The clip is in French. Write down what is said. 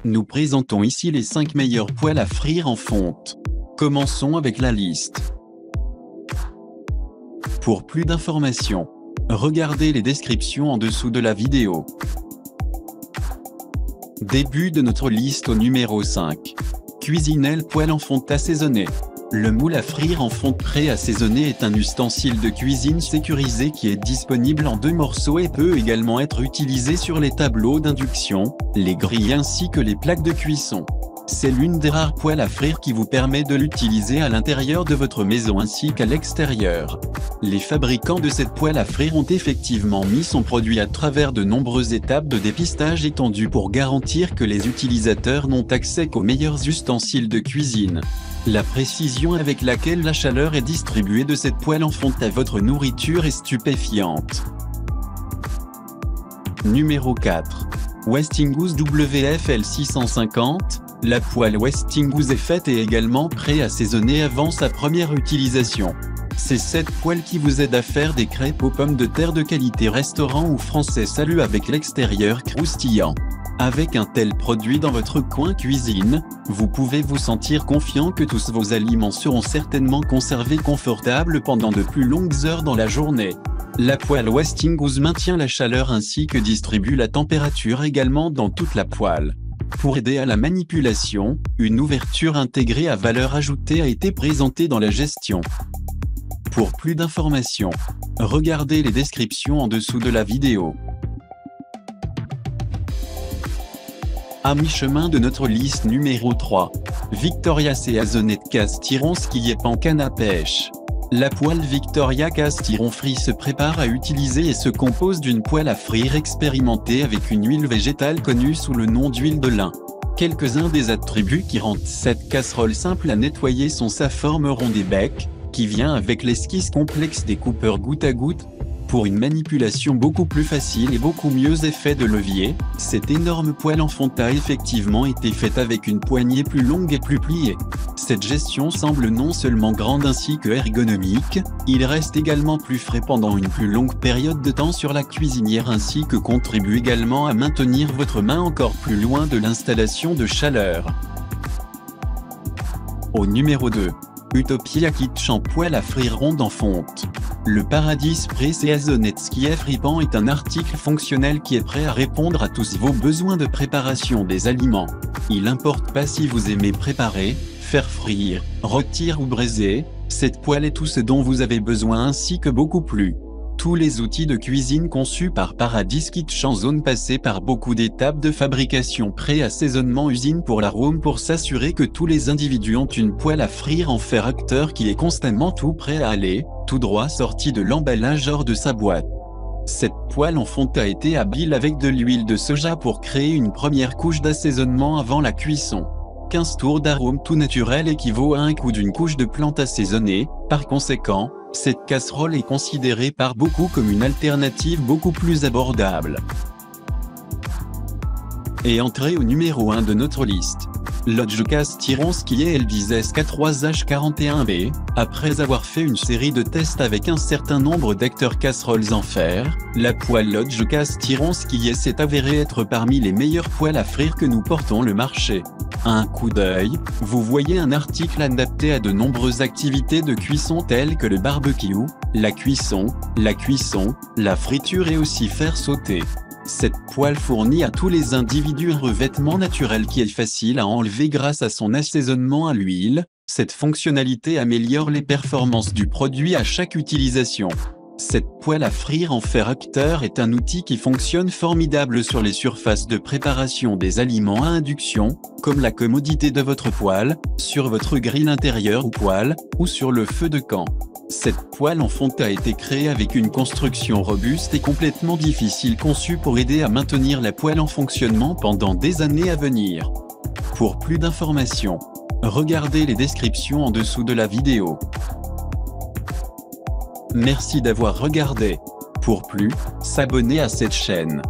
Nous présentons ici les 5 meilleurs poêles à frire en fonte. Commençons avec la liste. Pour plus d'informations, regardez les descriptions en dessous de la vidéo. Début de notre liste au numéro 5. Cuisinelle poêle en fonte assaisonné. Le moule à frire en fonte pré-assaisonné est un ustensile de cuisine sécurisé qui est disponible en 2 morceaux et peut également être utilisé sur les tableaux d'induction, les grilles ainsi que les plaques de cuisson. C'est l'une des rares poêles à frire qui vous permet de l'utiliser à l'intérieur de votre maison ainsi qu'à l'extérieur. Les fabricants de cette poêle à frire ont effectivement mis son produit à travers de nombreuses étapes de dépistage étendues pour garantir que les utilisateurs n'ont accès qu'aux meilleurs ustensiles de cuisine. La précision avec laquelle la chaleur est distribuée de cette poêle en fonte à votre nourriture est stupéfiante. Numéro 4. Westinghouse WFL 650. La poêle Westinghouse est faite et également pré-assaisonnée avant sa première utilisation. C'est cette poêle qui vous aide à faire des crêpes aux pommes de terre de qualité restaurant ou français Salut avec l'extérieur croustillant. Avec un tel produit dans votre coin cuisine, vous pouvez vous sentir confiant que tous vos aliments seront certainement conservés confortables pendant de plus longues heures dans la journée. La poêle Westinghouse maintient la chaleur ainsi que distribue la température également dans toute la poêle. Pour aider à la manipulation, une ouverture intégrée à valeur ajoutée a été présentée dans la gestion. Pour plus d'informations, regardez les descriptions en dessous de la vidéo. À mi-chemin de notre liste numéro 3, Victoria Seasoned Cast Iron Skillet Pan Canne à pêche. La poêle Victoria Cast Iron Free se prépare à utiliser et se compose d'une poêle à frire expérimentée avec une huile végétale connue sous le nom d'huile de lin. Quelques-uns des attributs qui rendent cette casserole simple à nettoyer sont sa forme ronde et bec, qui vient avec l'esquisse complexe des coupeurs goutte à goutte. Pour une manipulation beaucoup plus facile et beaucoup mieux effet de levier, cette énorme poêle en fonte a effectivement été faite avec une poignée plus longue et plus pliée. Cette gestion semble non seulement grande ainsi que ergonomique, il reste également plus frais pendant une plus longue période de temps sur la cuisinière ainsi que contribue également à maintenir votre main encore plus loin de l'installation de chaleur. Au numéro 2. Utopia Kitchen poêle à frire ronde en fonte. Le Paradis Pré-Seasoned Skillet Free-Pan est un article fonctionnel qui est prêt à répondre à tous vos besoins de préparation des aliments. Il n'importe pas si vous aimez préparer, faire frire, rôtir ou braiser, cette poêle est tout ce dont vous avez besoin ainsi que beaucoup plus. Tous les outils de cuisine conçus par Paradis Kitchen Zone passés par beaucoup d'étapes de fabrication pré-assaisonnement usine pour l'arôme pour s'assurer que tous les individus ont une poêle à frire en fer acteur qui est constamment tout prêt à aller, tout droit sorti de l'emballage hors de sa boîte. Cette poêle en fonte a été habile avec de l'huile de soja pour créer une première couche d'assaisonnement avant la cuisson. 15 tours d'arôme tout naturel équivaut à un coup d'une couche de plantes assaisonnées, par conséquent, cette casserole est considérée par beaucoup comme une alternative beaucoup plus abordable. Et entrée au numéro 1 de notre liste. Lodge Cast Iron Skillet Elvis SK3H41B, après avoir fait une série de tests avec un certain nombre d'acteurs casseroles en fer, la poêle Lodge Cast Iron Skillet s'est avérée être parmi les meilleures poêles à frire que nous portons le marché. À un coup d'œil, vous voyez un article adapté à de nombreuses activités de cuisson telles que le barbecue, la cuisson, la friture et aussi faire sauter. Cette poêle fournit à tous les individus un revêtement naturel qui est facile à enlever grâce à son assaisonnement à l'huile. Cette fonctionnalité améliore les performances du produit à chaque utilisation. Cette poêle à frire en fer acteur est un outil qui fonctionne formidable sur les surfaces de préparation des aliments à induction, comme la commodité de votre poêle, sur votre grille intérieure ou poêle, ou sur le feu de camp. Cette poêle en fonte a été créée avec une construction robuste et complètement difficile conçue pour aider à maintenir la poêle en fonctionnement pendant des années à venir. Pour plus d'informations, regardez les descriptions en dessous de la vidéo. Merci d'avoir regardé. Pour plus, s'abonner à cette chaîne.